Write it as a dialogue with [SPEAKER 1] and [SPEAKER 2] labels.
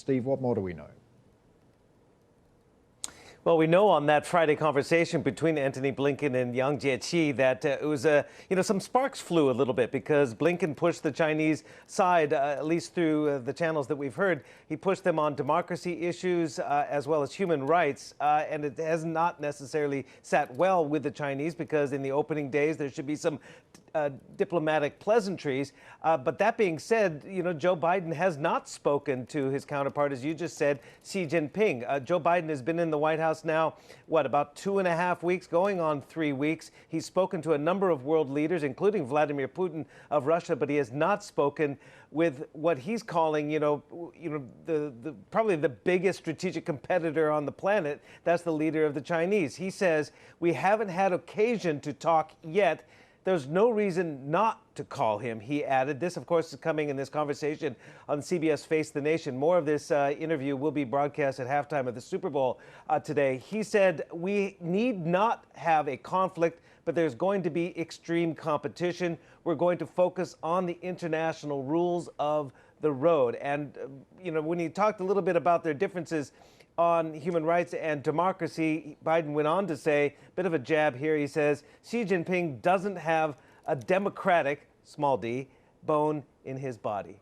[SPEAKER 1] Steve, what more do we know?
[SPEAKER 2] Well, we know on that Friday conversation between Antony Blinken and Yang Jiechi that it was, some sparks flew a little bit because Blinken pushed the Chinese side, at least through the channels that we've heard. He pushed them on democracy issues as well as human rights. And it has not necessarily sat well with the Chinese because in the opening days there should be some diplomatic pleasantries. But that being said, Joe Biden has not spoken to his counterpart, as you just said, Xi Jinping. Joe Biden has been in the White House now, about 2.5 weeks, going on 3 weeks. He's spoken to a number of world leaders, including Vladimir Putin of Russia, but he has not spoken with what he's calling, probably the biggest strategic competitor on the planet. That's the leader of the Chinese. He says, we haven't had occasion to talk yet. There's no reason not to call him, he added. This, of course, is coming in this conversation on CBS Face the Nation. More of this interview will be broadcast at halftime of the Super Bowl today. He said, we need not have a conflict, but there's going to be extreme competition. We're going to focus on the international rules of the road. And, when he talked a little bit about their differences on human rights and democracy, Biden went on to say, bit of a jab here, he says, Xi Jinping doesn't have a democratic, small d, bone in his body.